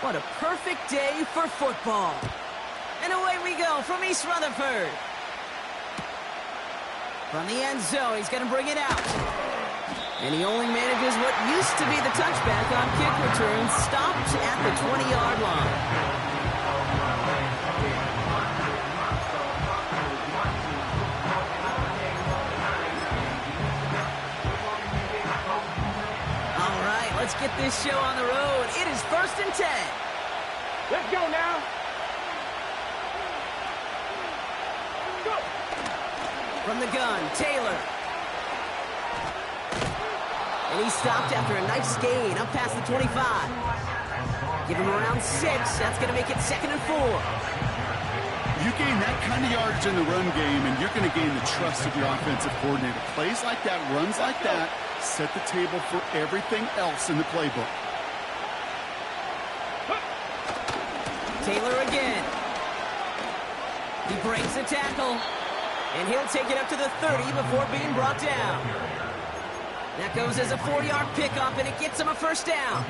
What a perfect day for football. And away we go from East Rutherford. From the end zone, he's going to bring it out. And he only manages what used to be the touchback on kick returns, stopped at the 20-yard line. All right, let's get this show on the road. It is 1st and 10. Let's go now. Go. From the gun, Taylor. And he stopped after a nice gain up past the 25. Give him around 6. That's going to make it 2nd and 4. You gain that kind of yardage in the run game, and you're going to gain the trust of your offensive coordinator. Plays like that, runs like that, set the table for everything else in the playbook. Taylor again. He breaks the tackle, and he'll take it up to the 30 before being brought down. That goes as a 4-yard pickup, and it gets him a 1st down.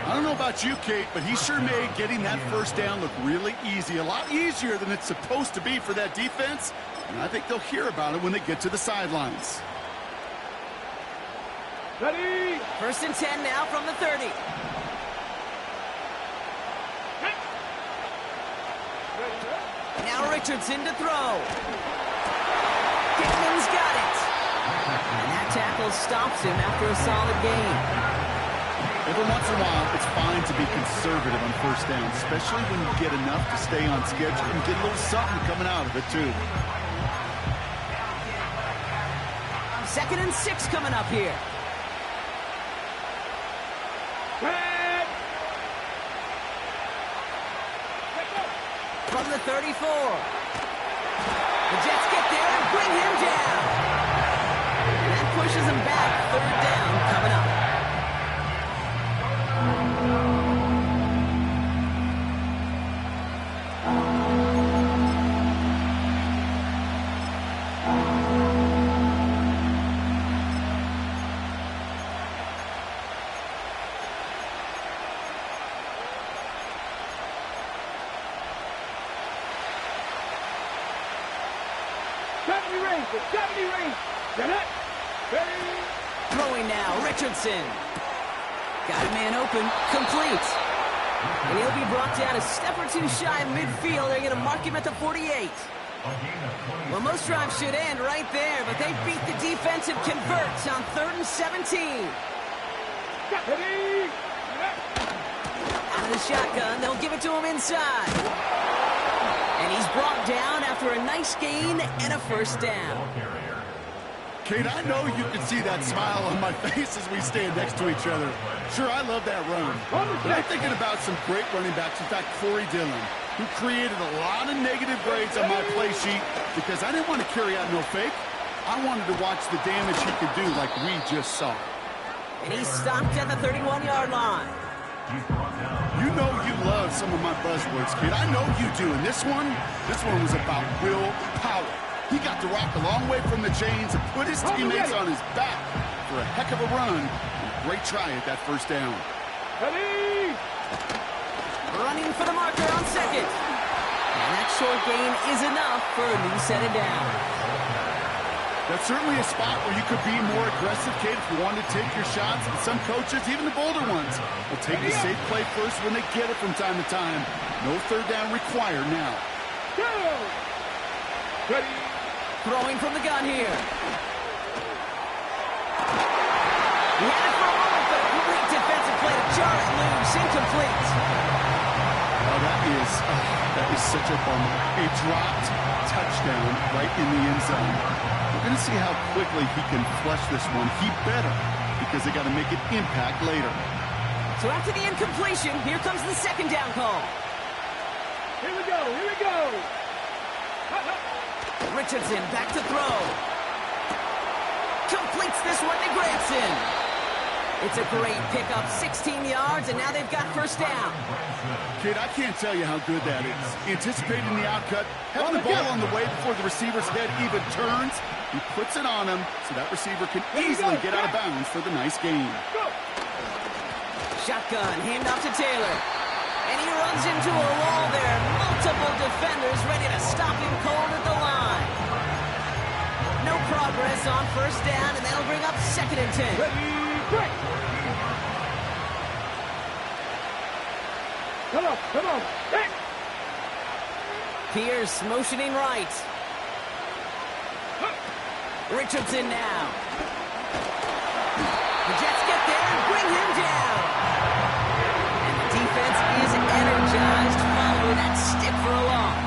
I don't know about you, Kate, but he sure made getting that 1st down look really easy. A lot easier than it's supposed to be for that defense. And I think they'll hear about it when they get to the sidelines. Ready. 1st and 10 now from the 30. Now Richardson to throw. Dickman's got it. And that tackle stops him after a solid gain. Every once in a while, it's fine to be conservative on 1st down, especially when you get enough to stay on schedule and get a little something coming out of it, too. 2nd and 6 coming up here. From the 34. The Jets get there and bring him down. That pushes him back. 3rd down coming up. Throwing now, Richardson. Got a man open, complete. And he'll be brought down a step or 2 shy of midfield. They're going to mark him at the 48. Well, most drives should end right there, but they beat the defense and converts on 3rd and 17. Out of the shotgun, they'll give it to him inside. And he's brought down after a nice gain and a 1st down. Kate, I know you can see that smile on my face as we stand next to each other. Sure, I love that run. But I'm thinking about some great running backs. In fact, Corey Dillon, who created a lot of negative grades on my play sheet because I didn't want to carry out no fake. I wanted to watch the damage he could do like we just saw. And he stopped at the 31-yard line. You know you love some of my buzzwords, kid. I know you do. And this one was about willpower. He got the rock a long way from the chains and put his teammates on his back for a heck of a run. Great try at that 1st down. Ready. Running for the marker on 2nd. And that short gain is enough for a new set of downs. That's certainly a spot where you could be more aggressive, Kate, if you want to take your shots. And some coaches, even the bolder ones, will take the safe play first when they get it from time to time. No 3rd down required now. Go. Ready. Throwing from the gun here. He had it for a moment, but a complete defensive play to jar it loose. Incomplete. Oh, that is such a bummer. A dropped touchdown right in the end zone. We're going to see how quickly he can flush this one. He better, because they got to make an impact later. So after the incompletion, here comes the 2nd down call. Here we go. Here we go. Richardson back to throw. Completes this one to Granson. It's a great pickup, 16 yards, and now they've got 1st down. Kid, I can't tell you how good that is. Anticipating the outcut, having the ball on the way before the receiver's head even turns. He puts it on him so that receiver can easily get out of bounds for the nice gain. Shotgun, handoff to Taylor. And he runs into a wall there. Multiple defenders ready to stop him cold at the line. No progress on first down, and that'll bring up 2nd and 10. Ready, break. Come on. Hey. Pierce motioning right. Richardson now. The Jets get there and bring him down. And the defense is energized following that stick for a loss.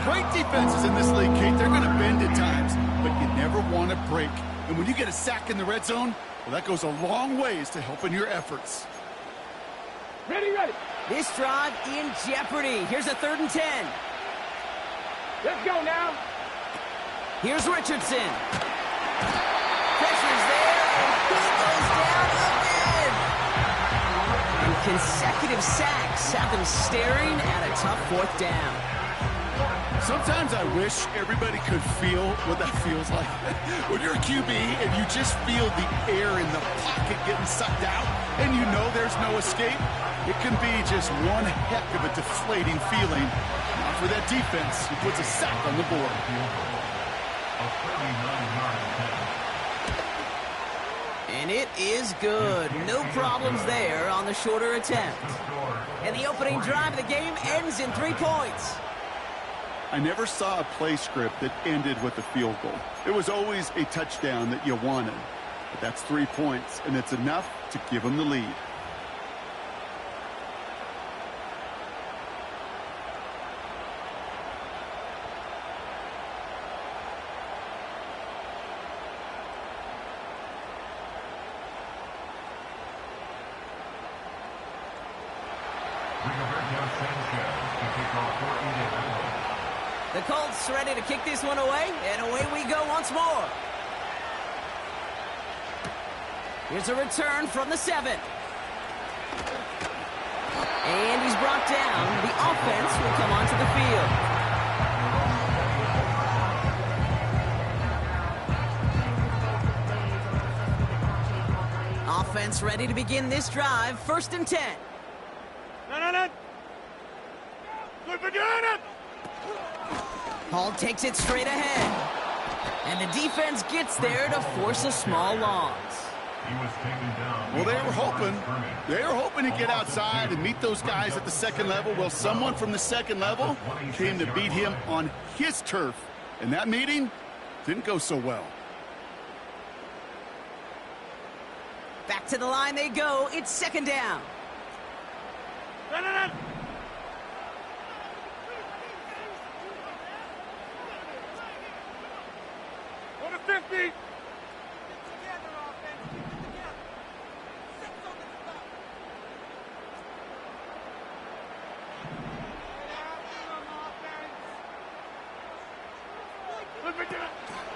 Great defenses in this league, Kate. They're going to bend at times, but you never want to break. And when you get a sack in the red zone, well, that goes a long ways to helping your efforts. Ready. This drive in jeopardy. Here's a 3rd and 10. Let's go now. Here's Richardson. Pressure's there, and he goes down again. And consecutive sacks have them staring at a tough 4th down. Sometimes I wish everybody could feel what that feels like. When you're a QB and you just feel the air in the pocket getting sucked out and you know there's no escape, it can be just one heck of a deflating feeling. Not for that defense who puts a sack on the board. And it is good. No problems there on the shorter attempt. And the opening drive of the game ends in 3 points. I never saw a play script that ended with a field goal. It was always a touchdown that you wanted. But that's 3 points, and it's enough to give them the lead. The Colts ready to kick this one away, and away we go once more. Here's a return from the 7. And he's brought down. The offense will come onto the field. Offense ready to begin this drive. 1st and 10. No. Good for doing it. Hall takes it straight ahead. And the defense gets there to force a small loss. Well, they were hoping to get outside and meet those guys at the 2nd level. Well, someone from the 2nd level came to beat him on his turf. And that meeting didn't go so well. Back to the line they go. It's 2nd down. No. Go to 50.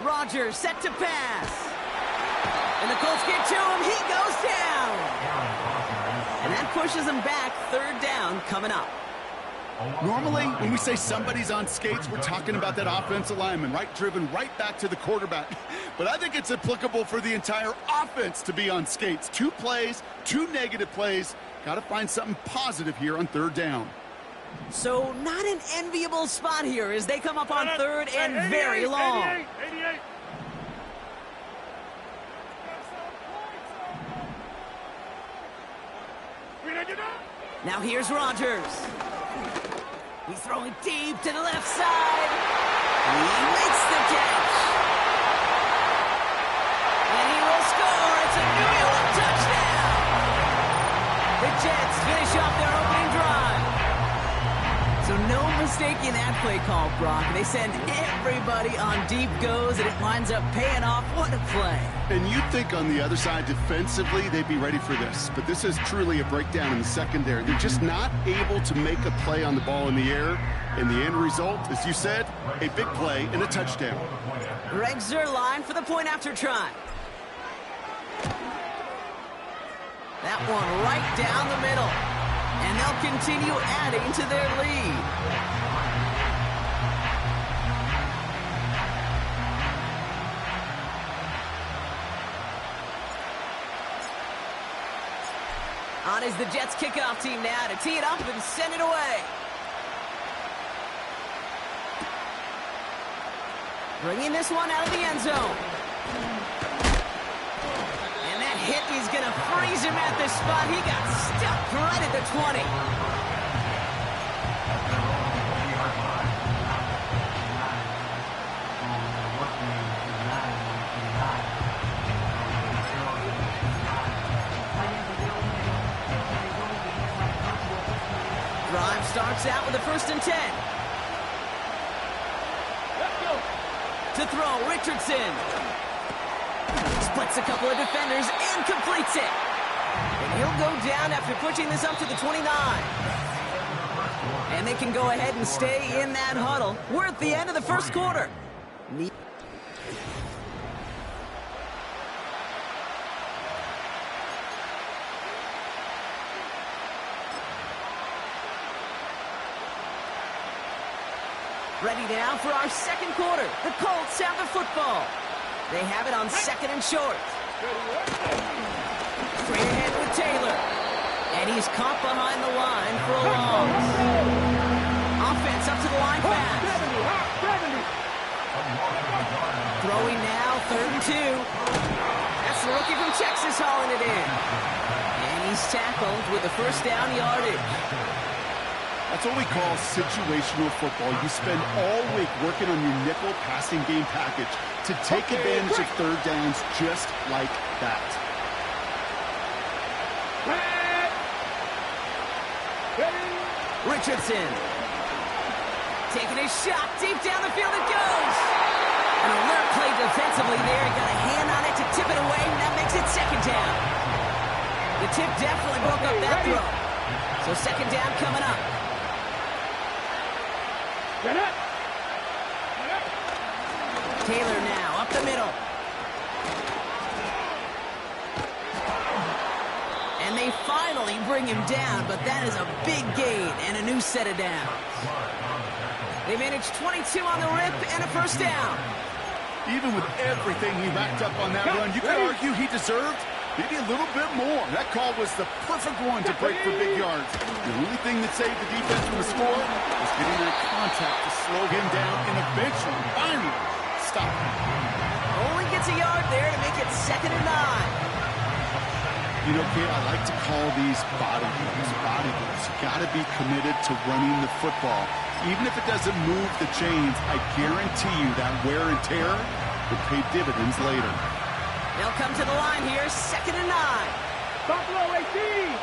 Rodgers set to pass. And the Colts get to him. He goes down. And that pushes him back. 3rd down coming up. Normally, when we say somebody's on skates, we're talking about that offensive lineman, right? Driven right back to the quarterback. But I think it's applicable for the entire offense to be on skates. 2 plays, 2 negative plays. Got to find something positive here on 3rd down. So not an enviable spot here as they come up on 3rd and very long. 88. Now here's Rodgers. He's throwing deep to the left side. He makes the catch. a New York touchdown! The Jets finish off their opening drive. So no mistaking that play call, Brock. They send everybody on deep goes, and it winds up paying off. What a play. And you'd think on the other side, defensively, they'd be ready for this. But this is truly a breakdown in the secondary. They're just not able to make a play on the ball in the air. And the end result, as you said, a big play and a touchdown. Greg Zuerlein for the point after try. That one right down the middle. And they'll continue adding to their lead. On is the Jets kickoff team now to tee it up and send it away. Bringing this one out of the end zone. And that hit is going to freeze him at this spot. He got stuck right at the 20. Drive starts out with a 1st and 10. To throw, Richardson. Splits a couple of defenders and completes it. And he'll go down after pushing this up to the 29. And they can go ahead and stay in that huddle. We're at the end of the first quarter. Ready now for our second quarter. The Colts have the football. They have it on 2nd and short. Straight ahead with Taylor. And he's caught behind the line for a loss. Offense up to the line fast. Throwing now, 3rd and 2. That's the rookie from Texas hauling it in. And he's tackled with a 1st down yardage. That's what we call situational football. You spend all week working on your nickel passing game package to take advantage of 3rd downs just like that. Richardson. Taking a shot. Deep down the field it goes. An alert play defensively there. He got a hand on it to tip it away, and that makes it 2nd down. The tip definitely broke up that throw. So 2nd down coming up. Taylor now up the middle. And they finally bring him down, but that is a big gain and a new set of downs. They managed 22 on the rip and a 1st down. Even with everything he racked up on that run, you could argue he deserved maybe a little bit more. That call was the perfect one to break for big yards. The only thing that saved the defense from the score was getting that contact to slow him down and eventually, finally, stop him. Only gets a yard there to make it 2nd and 9. You know, Kate, I like to call these body blows. Body blows. You got to be committed to running the football. Even if it doesn't move the chains, I guarantee you that wear and tear will pay dividends later. They'll come to the line here, 2nd and 9. Buffalo 18.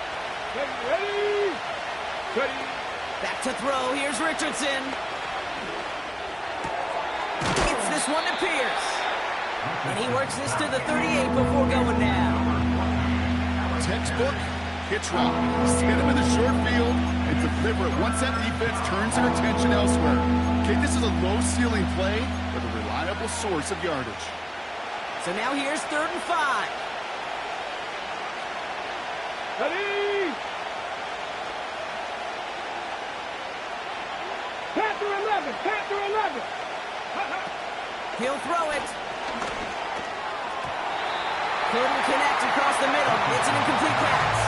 Ready. Ready. Back to throw. Here's Richardson. Gets this one to Pierce. And he works this to the 38 before going down. Textbook hitch route. Hit him in the short field and deliver it once that defense turns their attention elsewhere. Okay, this is a low-ceiling play with a reliable source of yardage. So now here's 3rd and 5. Ready. Panther 11. Panther 11. He'll throw it. Couldn't connect across the middle. It's an incomplete pass.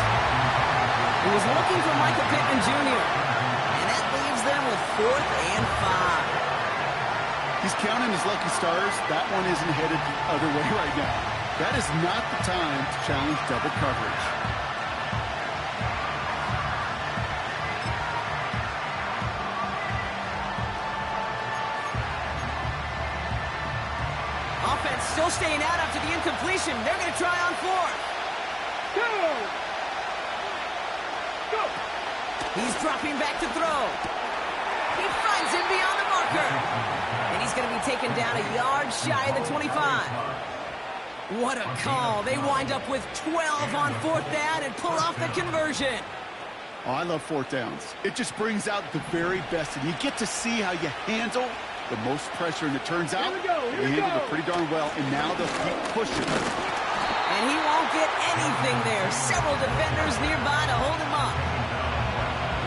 He was looking for Michael Pittman Jr. And that leaves them with 4th and 5. He's counting his lucky stars. That one isn't headed the other way right now. That is not the time to challenge double coverage. Offense still staying out after the incompletion. They're going to try on fourth. Go! Go! He's dropping back to throw. He finds him beyond the marker. And he's going to be taken down a yard shy of the 25. What a call. They wind up with 12 on fourth down and pull off the conversion. Oh, I love fourth downs. It just brings out the very best, and you get to see how you handle the most pressure, and it turns out they handled it pretty darn well, and now they'll keep pushing. And he won't get anything there. Several defenders nearby to hold him up.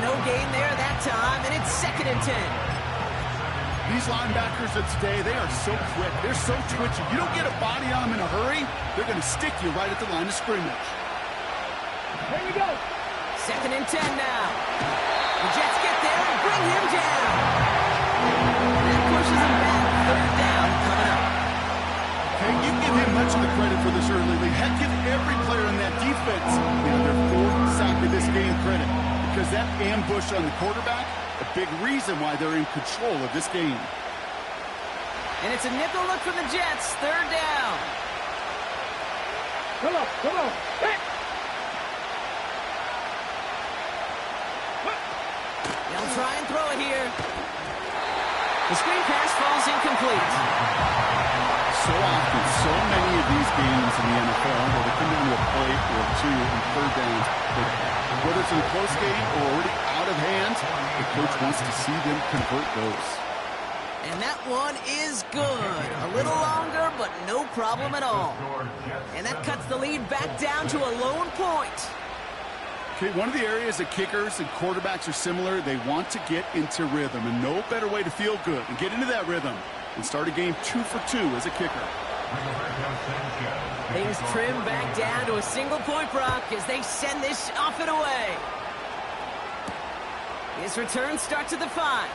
No gain there that time, and it's 2nd and 10. These linebackers of today, they are so quick. They're so twitchy. You don't get a body on them in a hurry, they're going to stick you right at the line of scrimmage. Here we go. 2nd and 10 now. The Jets get there and bring him down. That pushes him back. 3rd down coming up. Hey, you give him much of the credit for this early lead. Heck, give every player in that defense, their 4th sack of this game credit. Because that ambush on the quarterback, a big reason why they're in control of this game. And it's a nickel look for the Jets. 3rd down. Come on, come on. Hey! They'll try and throw it here. The screen pass falls incomplete. So often, so many of these games in the NFL where they come down to a play or two and 3rd downs, but whether it's in a close game or already out of hand, the coach wants to see them convert those. And that one is good. A little longer, but no problem at all. And that cuts the lead back down to a lone point. Okay, one of the areas that kickers and quarterbacks are similar, they want to get into rhythm, and no better way to feel good and get into that rhythm and start a game 2 for 2 as a kicker. Things trim back down to a single point, Brock, as they send this off and away. His return starts at the 5.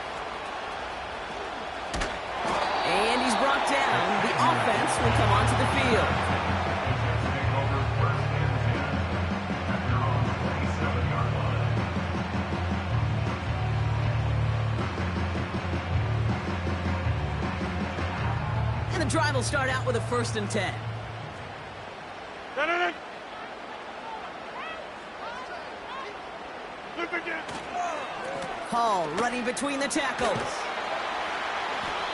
And he's brought down. The offense will come onto the field. And the drive will start out with a 1st and 10. Hall running between the tackles.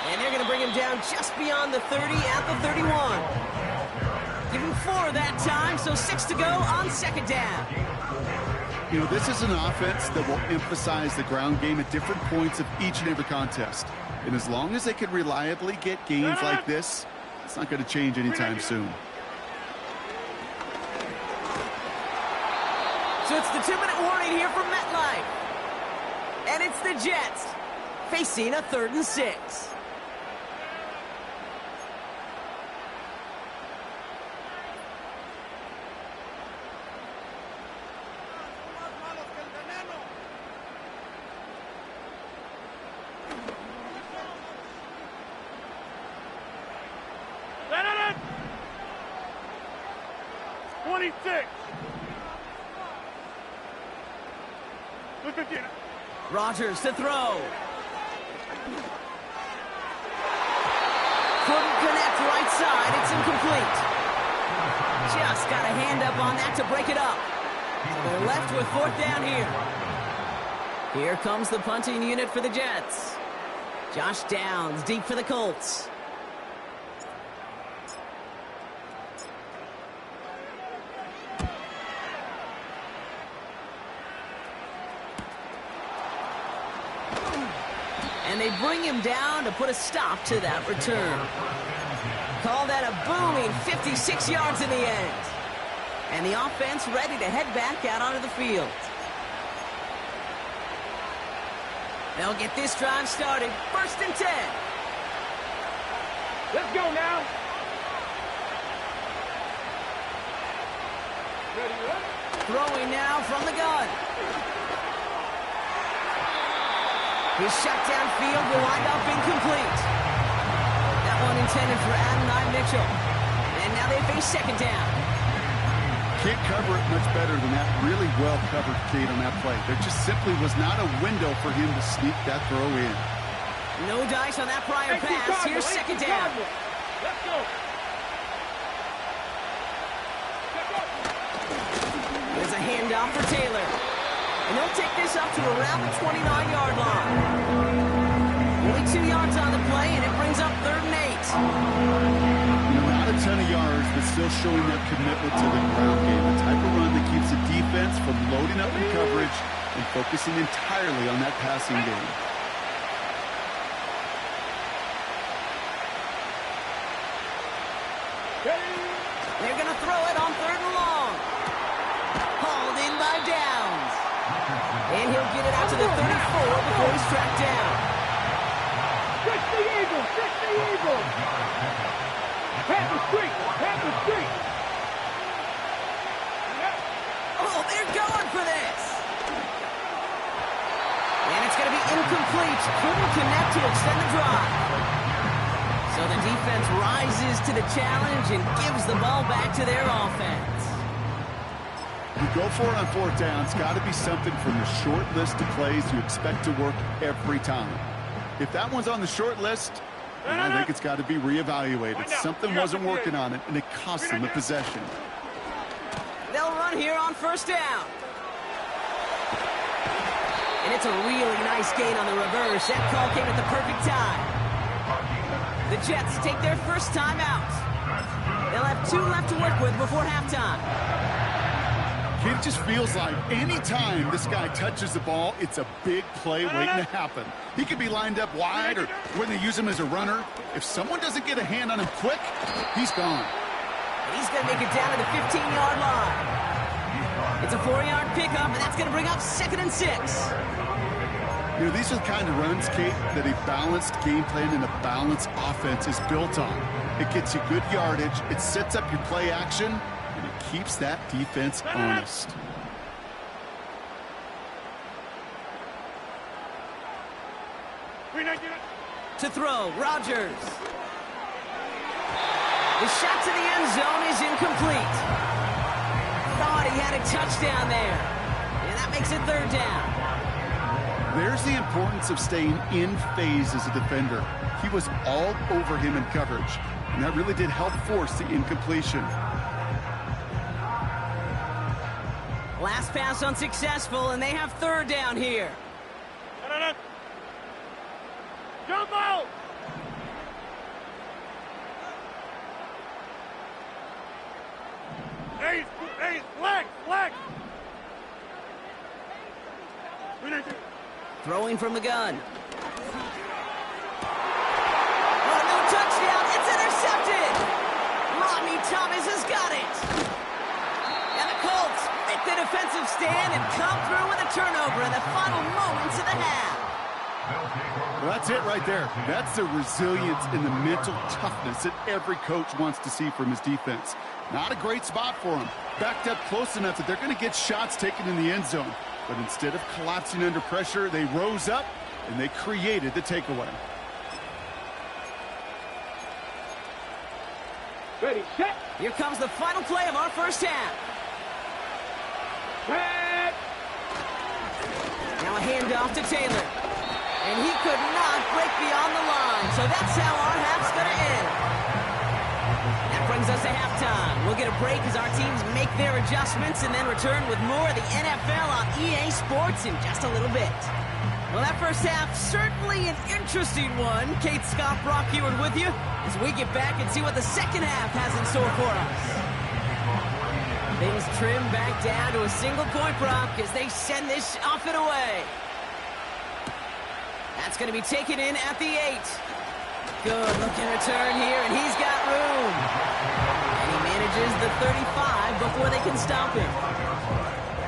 And they're going to bring him down just beyond the 30 at the 31. Give him 4 that time, so 6 to go on 2nd down. You know, this is an offense that will emphasize the ground game at different points of each and every contest. And as long as they can reliably get gains like this, it's not going to change anytime soon. So it's the 2-minute warning here from MetLife. And it's the Jets facing a 3rd and 6. Rodgers to throw. Couldn't connect right side. It's incomplete. Just got a hand up on that to break it up. They're left with 4th down here. Here comes the punting unit for the Jets. Josh Downs deep for the Colts. And they bring him down to put a stop to that return. Call that a booming 56 yards in the end. And the offense ready to head back out onto the field. They'll get this drive started. 1st and 10. Let's go now. Ready, up. Throwing now from the gun. His shot downfield will wind up incomplete. That one intended for Adonai Mitchell. And now they face 2nd down. Can't cover it much better than that. Really well covered, Kate, on that play. There just simply was not a window for him to sneak that throw in. No dice on that prior pass. Here's 2nd down. Let's go. handoff for Taylor. And they'll take this up to around the 29-yard line. Only 2 yards on the play, and it brings up 3rd and 8. Not a ton of yards, but still showing that commitment to the ground game. The type of run that keeps the defense from loading up in coverage and focusing entirely on that passing game. They're going to throw it on 3rd and long. Hauled in by Downs. And he'll get it out to the 34 before he's tracked down. Fix the Eagles! Fix the Eagles! Pat the street! Pat the street! Oh, they're going for this. And it's going to be incomplete. Couldn't connect to extend the drive. So the defense rises to the challenge and gives the ball back to their offense. You go for it on 4th down. It's got to be something from the short list of plays you expect to work every time. If that one's on the short list, then I think it's got to be reevaluated. Something wasn't working on it, and it cost them a possession. They'll run here on 1st down. And it's a really nice gain on the reverse. That call came at the perfect time. The Jets take their first time out. They'll have 2 left to work with before halftime. It just feels like any time this guy touches the ball, it's a big play waiting to happen. He could be lined up wide or when they use him as a runner. If someone doesn't get a hand on him quick, he's gone. And he's going to make it down to the 15-yard line. It's a 4-yard pickup, and that's going to bring up 2nd and 6. You know, these are the kind of runs, Kate, that a balanced game plan and a balanced offense is built on. It gets you good yardage, it sets up your play action, and it keeps that defense honest. To throw, Rodgers. The shot to the end zone is incomplete. Thought he had a touchdown there. And that makes it 3rd down. There's the importance of staying in phase as a defender. He was all over him in coverage, and that really did help force the incompletion. Last pass unsuccessful, and they have 3rd down here. Jump out! Hey, flag! Throwing from the gun. Oh, no touchdown. It's intercepted. Rodney Thomas has got it. And the Colts make the defensive stand and come through with a turnover in the final moments of the half. Well, that's it right there. That's the resilience and the mental toughness that every coach wants to see from his defense. Not a great spot for him. Backed up close enough that they're going to get shots taken in the end zone. But instead of collapsing under pressure, they rose up and they created the takeaway. Ready, set! Here comes the final play of our first half. Set! Now a handoff to Taylor. And he could not break beyond the line. So that's how our half's going to end. That brings us to halftime. We'll get a break as our teams make their adjustments and then return with more of the NFL on EA Sports in just a little bit. Well, that first half, certainly an interesting one. Kate, Scott, Brock Eward with you as we get back and see what the second half has in store for us. Things trim back down to a single-point prop as they send this off and away. That's going to be taken in at the 8. Good looking return here, and he's got room. And he manages the 35 before they can stop him.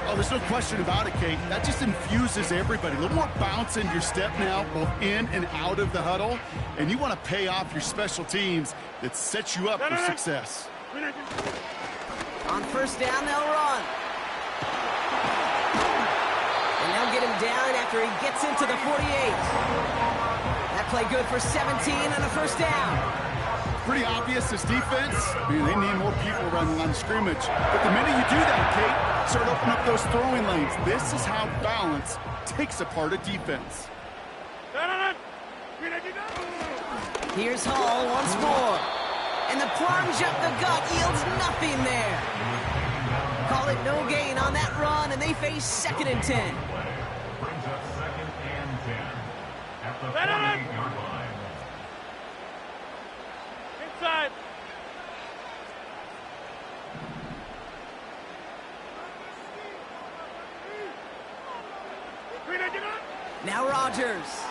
Oh, there's no question about it, Kate. That just infuses everybody. A little more bounce in your step now, both in and out of the huddle. And you want to pay off your special teams that sets you up for success. On first down, they'll run. And they'll get him down after he gets into the 48. That play good for 17 and a first down. Pretty obvious, this defense, I mean, they need more people around the line of scrimmage. But the minute you do that, Kate, start opening up those throwing lanes. This is how balance takes apart a defense. Here's Hall once more. And the plunge up the gut yields nothing there. Call it no gain on that run, and they face 2nd and 10. Brings up 2nd and 10 at the 48-yard line. Inside. Now Rodgers.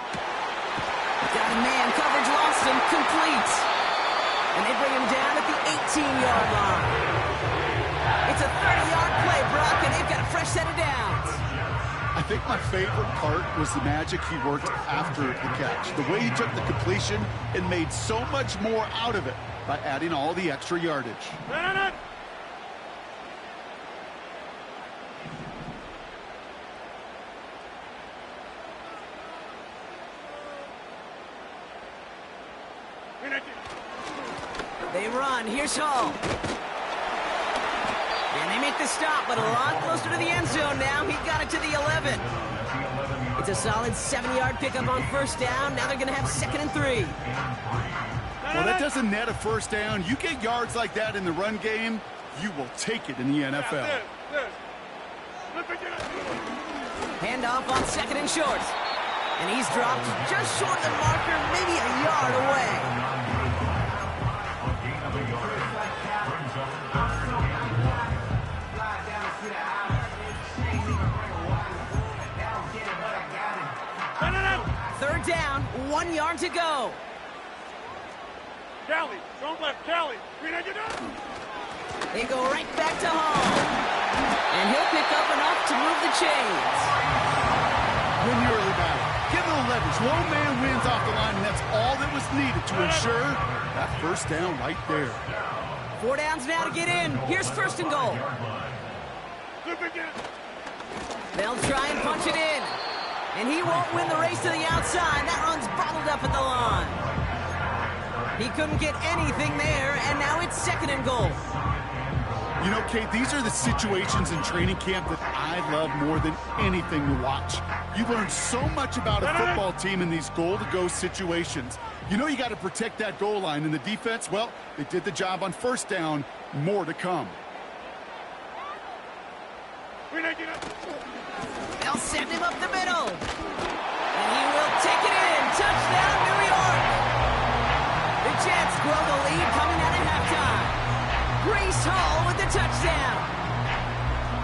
Got a man, coverage lost him, complete. And they bring him down at the 18-yard line. It's a 30-yard play, Brock, and they've got a fresh set of downs. I think my favorite part was the magic he worked after the catch. The way he took the completion and made so much more out of it by adding all the extra yardage. They run. Here's Hall. And they make the stop, but a lot closer to the end zone now. He got it to the 11. It's a solid 7-yard pickup on 1st down. Now they're going to have 2nd and 3. Well, that doesn't net a 1st down. You get yards like that in the run game, you will take it in the NFL. Handoff on 2nd and short. And he's dropped just short of the marker, maybe a yard away. Third down, 1 yard to go. Callie, don't let Callie. They go right back to Hall. And he'll pick up enough to move the chains. Win the early battle. Get a little leverage. One man wins off the line, and that's all that was needed to ensure that 1st down right there. 4 downs now to get in. Here's 1st and goal. They'll try and punch it in. And he won't win the race to the outside. That run's bottled up at the line. He couldn't get anything there, and now it's 2nd and goal. You know, Kate, these are the situations in training camp that I love more than anything to watch. You learn so much about a football team in these goal-to-go situations. You know you got to protect that goal line, and the defense, well, they did the job on 1st down. More to come. They'll send him up the middle. And he will take it in. Touchdown, New York. The Jets grow the lead coming out at halftime. Breece Hall with the touchdown.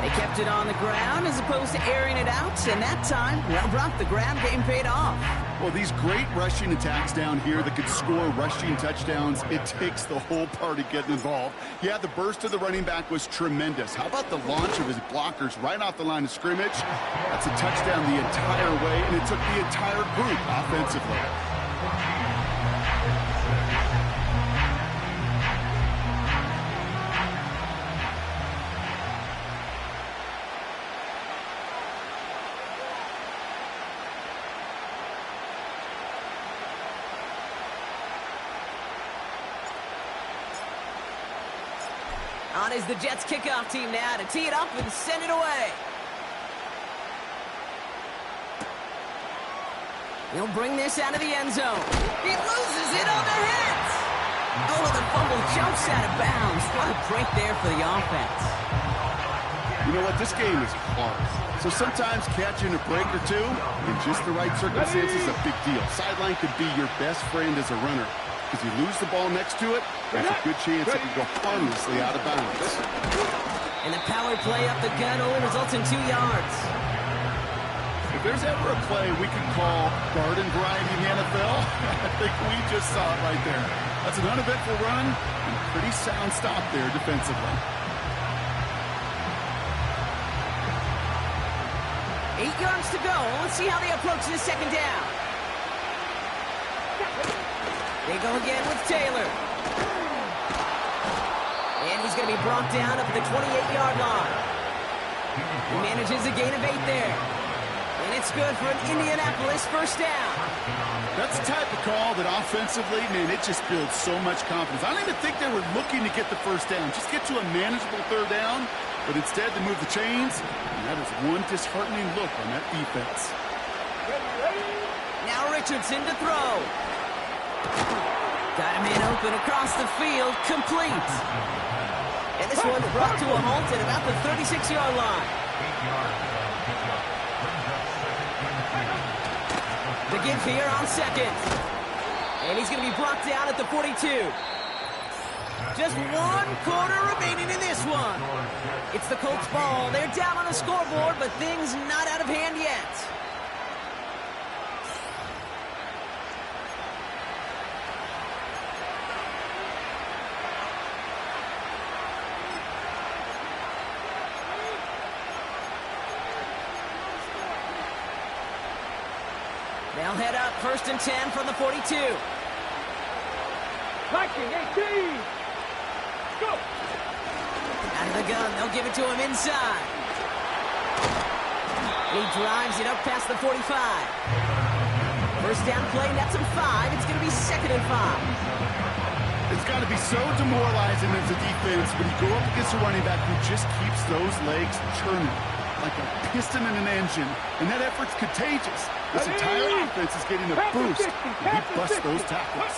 They kept it on the ground as opposed to airing it out. And that time, well, Brock, the ground game paid off. Well, these great rushing attacks down here that could score rushing touchdowns, it takes the whole party getting involved. Yeah, the burst of the running back was tremendous. How about the launch of his blockers right off the line of scrimmage? That's a touchdown the entire way, and it took the entire group offensively. On is the Jets kickoff team now to tee it up and send it away. He'll bring this out of the end zone. He loses it on the hit. Oh, the fumble jumps out of bounds. What a break there for the offense. You know what? This game is hard. So sometimes catching a break or two in just the right circumstances is a big deal. Sideline could be your best friend as a runner. If you lose the ball next to it, there's a good chance it can go harmlessly out of bounds. And the power play up the gut only results in 2 yards. If there's ever a play we can call garden variety in the NFL, I think we just saw it right there. That's an uneventful run and a pretty sound stop there defensively. 8 yards to go. Let's see how they approach this 2nd down. They go again with Taylor. And he's going to be brought down up at the 28-yard line. He manages a gain of 8 there. And it's good for an Indianapolis 1st down. That's the type of call that offensively, man, it just builds so much confidence. I don't even think they were looking to get the 1st down. Just get to a manageable 3rd down. But instead, they move the chains. And that is one disheartening look on that defense. Now Richardson to throw. Got him in open across the field, complete. And this one's brought to a halt at about the 36-yard line. 8 yards pickup. Brings up second and 3. The give here on second. And he's going to be brought down at the 42. Just 1 quarter remaining in this one. It's the Colts ball. They're down on the scoreboard, but things not out of hand yet. They'll head up 1st and 10 from the 42. Blocking 18. Go. Out of the gun, they'll give it to him inside. He drives it up past the 45. First down play, nets him 5. It's going to be 2nd and 5. It's got to be so demoralizing as a defense when you go up against a running back who just keeps those legs churning like a piston in an engine, and that effort's contagious. This entire offense is getting a boost when he busts those tackles.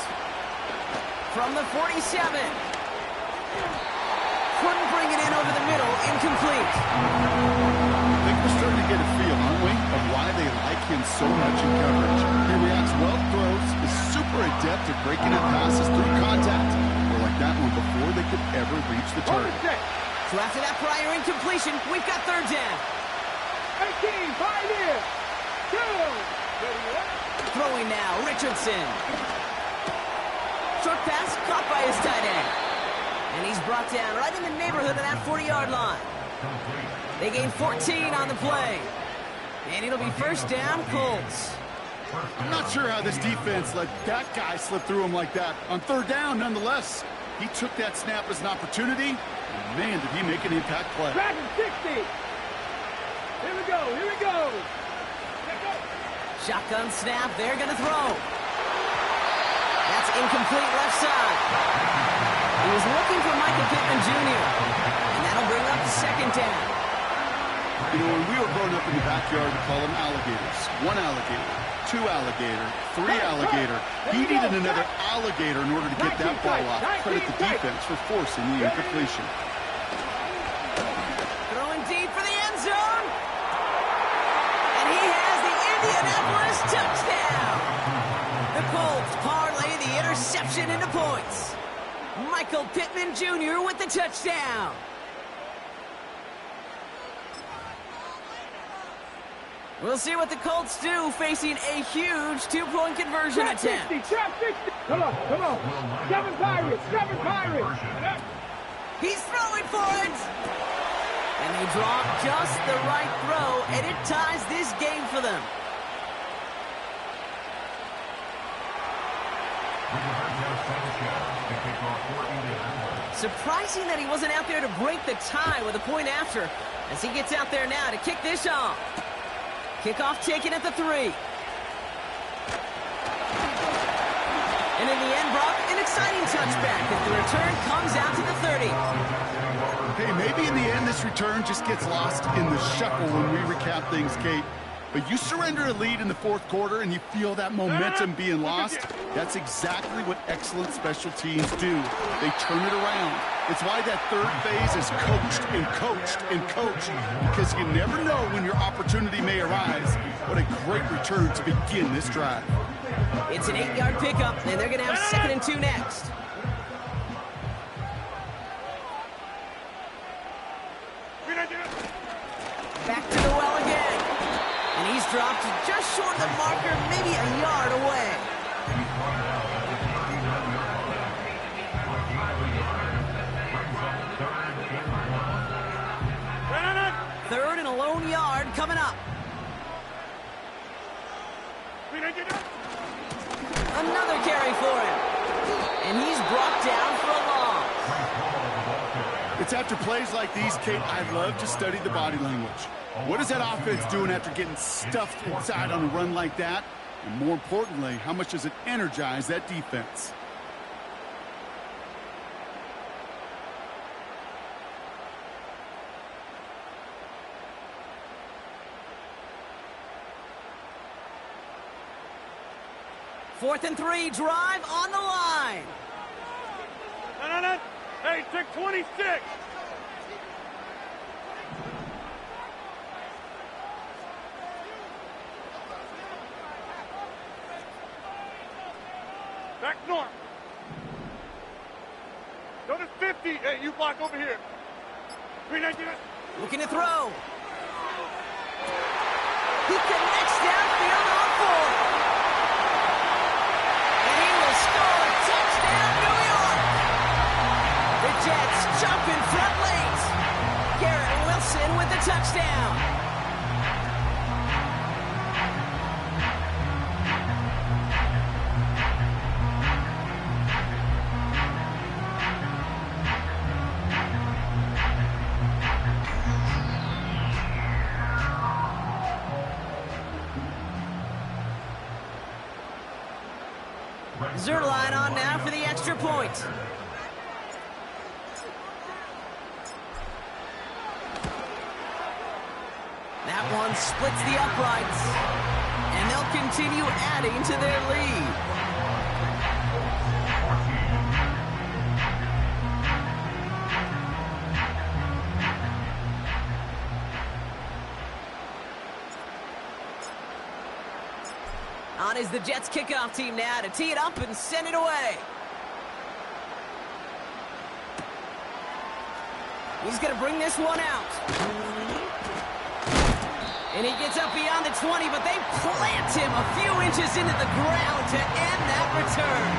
From the 47. Couldn't bring it in over the middle. Incomplete. I think we're starting to get a feel, aren't we, of why they like him so much in coverage. He reacts well to throws, is super adept at breaking up passes through contact, or like that one before they could ever reach the target. So after that prior incompletion, we've got 3rd down. 18, 5 in. 2. Throwing now, Richardson. Short pass caught by his tight end. And he's brought down right in the neighborhood of that 40-yard line. They gain 14 on the play. And it'll be 1st down, Colts. I'm not sure how this defense let that guy slip through him like that. On 3rd down, nonetheless, he took that snap as an opportunity. And man, did he make an impact play. Dragon 60. Here we go. Here we go. Shotgun snap. They're going to throw. That's incomplete left side. He was looking for Michael Pittman Jr. And that'll bring up 2nd down. You know, when we were growing up in the backyard, we call them alligators. 1 alligator, 2 alligator, 3 alligator. He needed another alligator in order to get that ball off. Credit the defense for forcing the incompletion. Throwing deep for the end zone. And he has the Indianapolis touchdown. The Colts parlay the interception into points. Michael Pittman Jr. with the touchdown. We'll see what the Colts do facing a huge 2-point conversion attempt. 60, trap 60. Come on, come on. 7 Pirates, 7 Pirates. He's throwing for it. And they draw just the right throw, and it ties this game for them. Surprising that he wasn't out there to break the tie with a point after, as he gets out there now to kick this off. Kickoff taken at the 3. And in the end, Brock, an exciting touchback as the return comes out to the 30. Hey, maybe in the end this return just gets lost in the shuffle when we recap things, Kate. But you surrender a lead in the 4th quarter and you feel that momentum being lost. That's exactly what excellent special teams do. They turn it around. It's why that 3rd phase is coached and coached and coached, because you never know when your opportunity may arise. What a great return to begin this drive. It's an 8-yard pickup, and they're going to have 2nd and 2 next. Back to the well again. And he's dropped just short of the marker, maybe a yard away. Third and a lone yard coming up. Another carry for him. And he's brought down for a loss. It's after plays like these, Kate, I love to study the body language. What is that offense doing after getting stuffed inside on a run like that? And more importantly, how much does it energize that defense? Fourth and 3, drive on the line. Hey, take 26. Back north. Go to 50. Hey, you block over here. 319. Looking to throw. He connects downfield on 4. And he will score. Touchdown, New York. The Jets jump in front late. Garrett Wilson with the touchdown. Zerline on now for the extra point. That one splits the uprights, and they'll continue adding to their lead. On is the Jets kickoff team now to tee it up and send it away. He's going to bring this one out. And he gets up beyond the 20, but they plant him a few inches into the ground to end that return.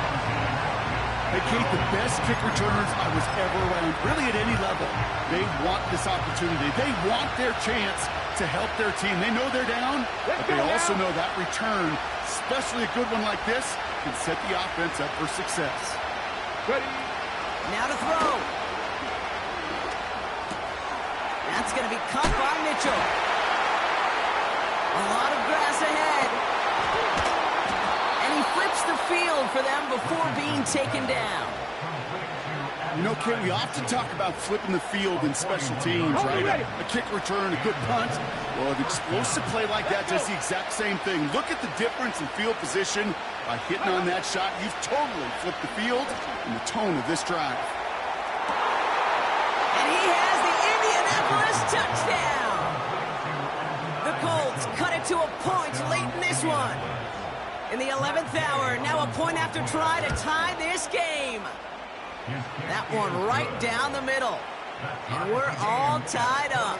Hey, Kate, the best kick returners I was ever around, really at any level. They want this opportunity. They want their chance to help their team. They know they're down, but they also know that return, especially a good one like this, can set the offense up for success. Ready. Now to throw. That's going to be caught by Mitchell. A lot of grass ahead. And he flips the field for them before being taken down. You know, Kate, we often talk about flipping the field in special teams, right? A kick return, a good punt. Well, an explosive play like that does the exact same thing. Look at the difference in field position. By hitting on that shot, you've totally flipped the field and the tone of this drive. And he has the Indianapolis touchdown. The Colts cut it to a point late in this one. In the 11th hour, now a point after try to tie this game. That one right down the middle. And we're all tied up.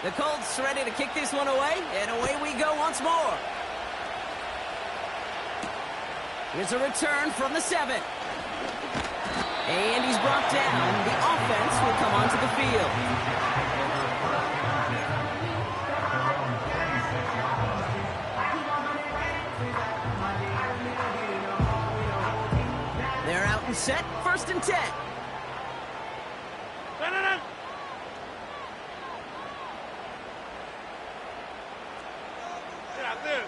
The Colts ready to kick this one away, and away we go once more. Here's a return from the 7. And he's brought down. The offense will come onto the field. They're out and set, 1st and 10. Yeah, this.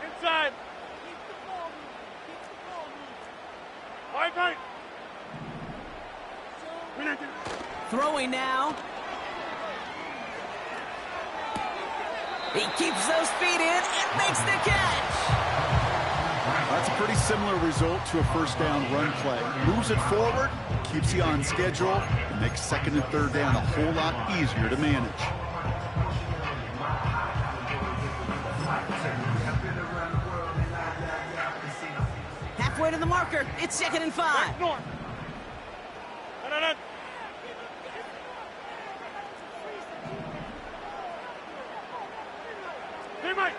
Inside. Right. Throwing now. He keeps those feet in and makes the catch. That's a pretty similar result to a first down run play. Moves it forward, keeps you on schedule, and makes 2nd and 3rd down a whole lot easier to manage. Halfway to the marker. It's 2nd and 5. Back north. No. Hey, Mike.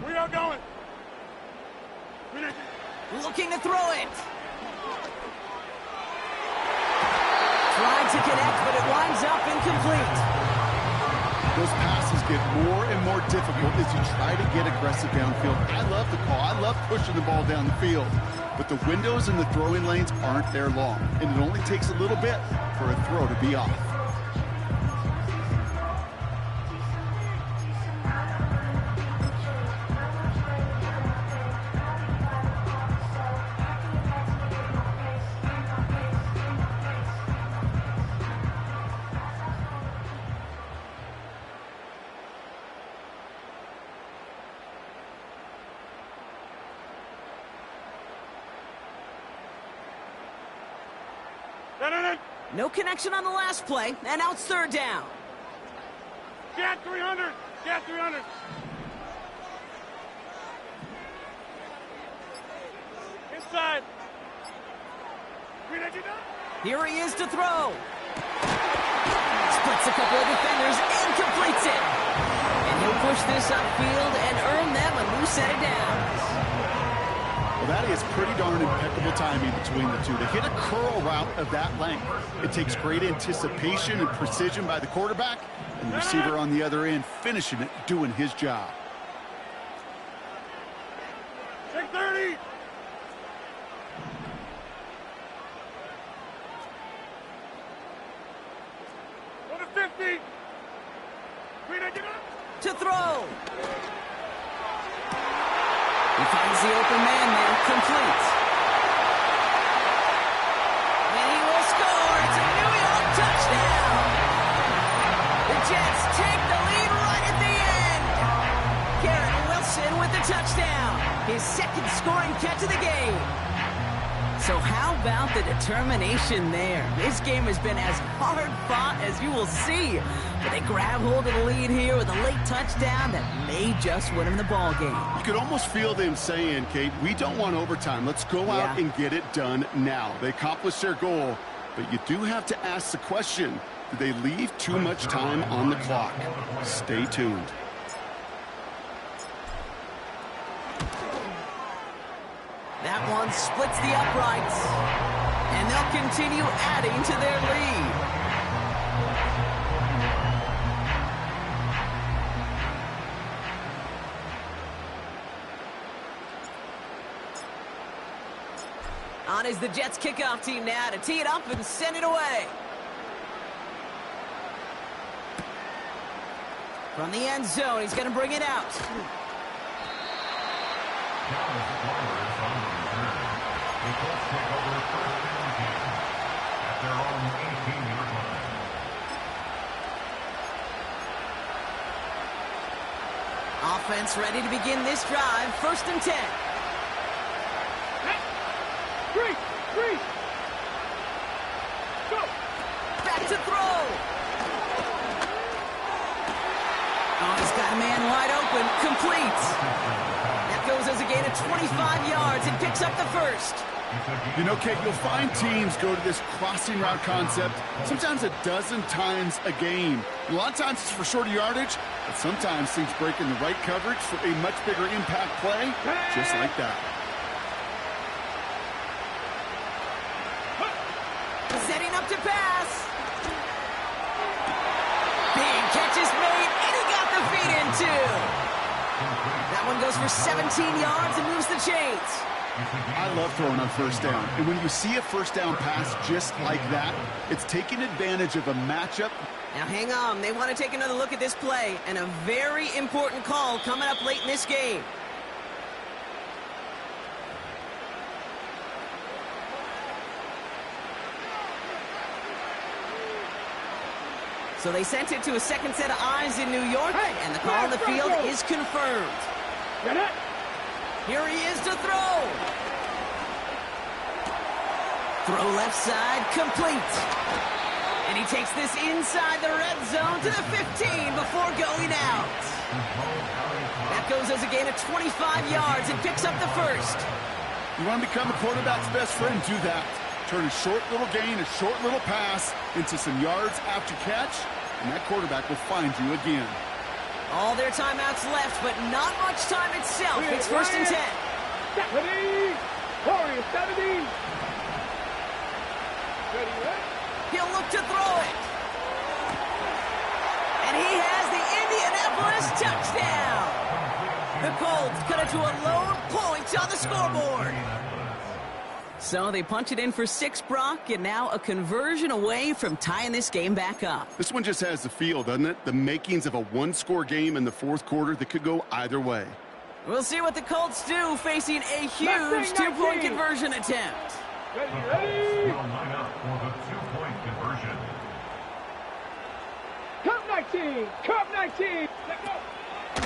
We are going. Looking to throw it. Trying to connect, but it winds up incomplete. Those passes get more and more difficult as you try to get aggressive downfield. I love the call. I love pushing the ball down the field. But the windows in the throwing lanes aren't there long, and it only takes a little bit for a throw to be off. No connection on the last play, and now it's third down. Get 300. Get 300. Inside. Here he is to throw. Splits a couple of defenders and completes it. And he'll push this upfield and earn them a new set of downs. Well, that is pretty darn impeccable timing between the two. To hit a curl route of that length, it takes great anticipation and precision by the quarterback, and the receiver on the other end finishing it, doing his job. 630. To throw. He finds the open man there, complete. And he will score. It's a New York touchdown. The Jets take the lead right at the end. Garrett Wilson with the touchdown. His second scoring catch of the game. So how about the determination there? This game has been as hard fought as you will see. But they grab hold of the lead here with a late touchdown that may just win them the ball game. You could almost feel them saying, Kate, we don't want overtime. Let's go out and get it done now. They accomplished their goal, but you do have to ask the question, did they leave too much time on the clock? Stay tuned. That one splits the uprights, and they'll continue adding to their lead. On is the Jets kickoff team now to tee it up and send it away. From the end zone, he's going to bring it out. Offense ready to begin this drive. 1st and 10. Three. Go. Back to throw. Oh, he's got a man wide open. Complete. That goes as a gain of 25 yards and picks up the first. You know, Kate, you'll find teams go to this crossing route concept sometimes a dozen times a game. A lot of times it's for shorter yardage, but sometimes things break in the right coverage for a much bigger impact play, just like that. Setting up to pass. Big catch is made, and he got the feet in too. That one goes for 17 yards and moves the chains. I love throwing on 1st down. And when you see a 1st down pass just like that, it's taking advantage of a matchup. Now hang on, they want to take another look at this play, and a very important call coming up late in this game. So they sent it to a second set of eyes in New York, and the call on the field is confirmed. Here he is to throw. Throw left side, complete. And he takes this inside the red zone to the 15 before going out. That goes as a gain of 25 yards and picks up the first. You want to become a quarterback's best friend, do that. Turn a short little gain, a short little pass into some yards after catch, and that quarterback will find you again. All their timeouts left, but not much time itself. It's 1st and 10. 70. He'll look to throw it. And he has the Indianapolis touchdown. The Colts cut it to a lone point on the scoreboard. So they punch it in for 6, Brock, and now a conversion away from tying this game back up. This one just has the feel, doesn't it? The makings of a one-score game in the 4th quarter that could go either way. We'll see what the Colts do facing a huge 2-point conversion attempt. Ready? Cup 19. Let's go.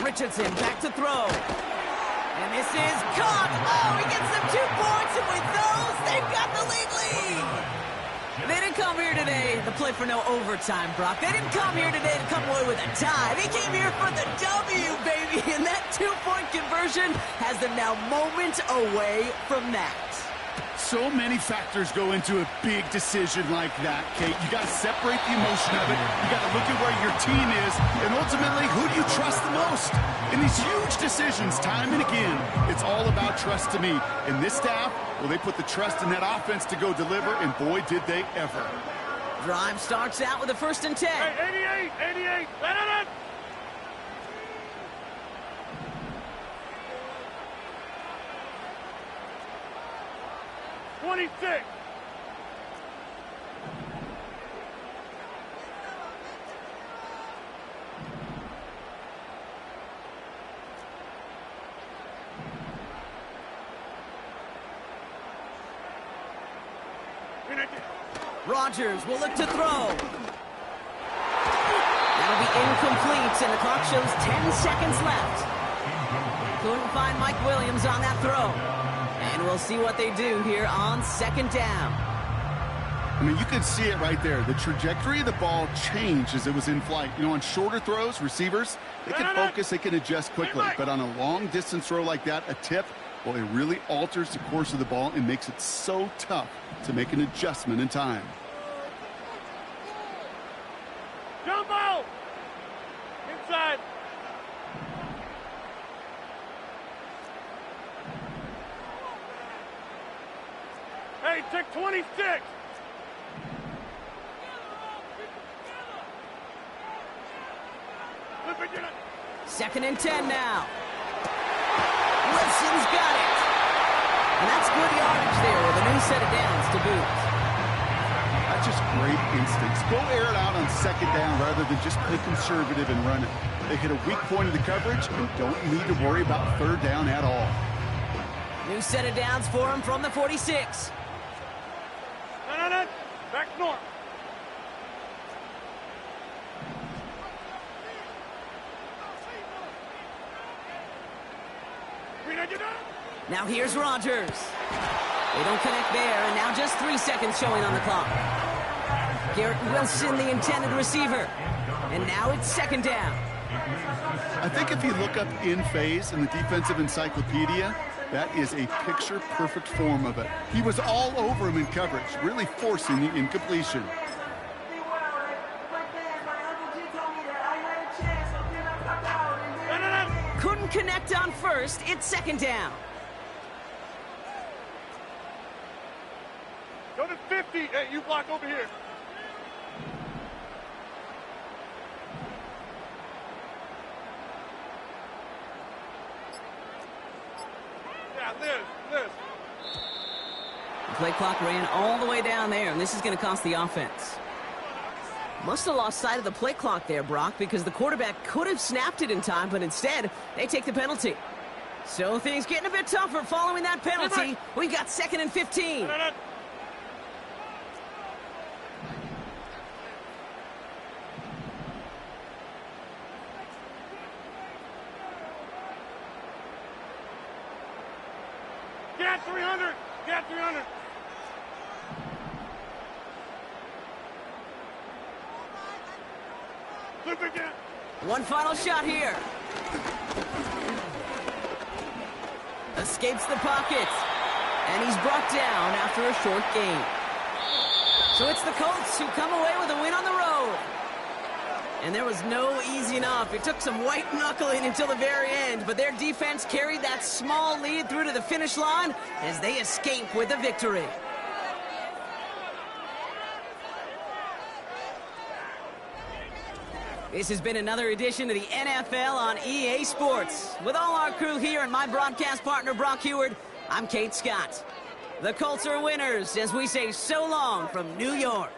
Richardson back to throw. And this is caught. Oh, he gets them 2 points, and with those, they've got the lead. Then come here today to play for no overtime, Brock. They didn't come here today to come away with a tie. They came here for the W, baby. And that two-point conversion has them now moments away from that. So many factors go into a big decision like that, Kate. You got to separate the emotion of it. You got to look at where your team is, and ultimately, who do you trust the most? In these huge decisions, time and again, it's all about trust to me. And this staff, well, they put the trust in that offense to go deliver, and boy, did they ever. Drive starts out with a 1st and 10. Hey, 88, let it. 26. Rodgers will look to throw. That'll be incomplete, and the clock shows 10 seconds left. Couldn't find Mike Williams on that throw. And we'll see what they do here on 2nd down. I mean, you can see it right there. The trajectory of the ball changed as it was in flight. You know, on shorter throws, receivers, they can focus, they can adjust quickly. But on a long-distance throw like that, a tip, well, it really alters the course of the ball and makes it so tough to make an adjustment in time. Jump out! Inside. Hey, check 26. Second and 10 now. Wilson's got it. And that's good yardage there with a new set of downs to boot. That's just great instincts. Go air it out on 2nd down rather than just play conservative and run it. They hit a weak point of the coverage and don't need to worry about 3rd down at all. New set of downs for him from the 46. No. Back north. Now here's Rodgers. They don't connect there, and now just 3 seconds showing on the clock. Garrett Wilson, the intended receiver. And now it's 2nd down. I think if you look up in phase in the defensive encyclopedia, that is a picture-perfect form of it. He was all over him in coverage, really forcing the incompletion. Couldn't connect on 1st. It's 2nd down. Go to 50. Hey, you block over here. Yeah, Liz. The play clock ran all the way down there, and this is going to cost the offense. Must have lost sight of the play clock there, Brock, because the quarterback could have snapped it in time, but instead, they take the penalty. So things getting a bit tougher following that penalty. We've got 2nd and 15. Get 300. Get 300. Look again. One final shot here. Escapes the pocket. And he's brought down after a short gain. So it's the Colts who come away with a win on the road. And there was no easing up. It took some white knuckling until the very end, but their defense carried that small lead through to the finish line as they escape with a victory. This has been another edition of the NFL on EA Sports. With all our crew here and my broadcast partner, Brock Heward, I'm Kate Scott. The Colts are winners as we say so long from New York.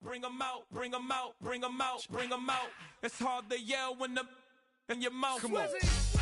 bring 'em out, bring 'em out, bring 'em out, bring 'em out. It's hard to yell when the in your mouth. Come on.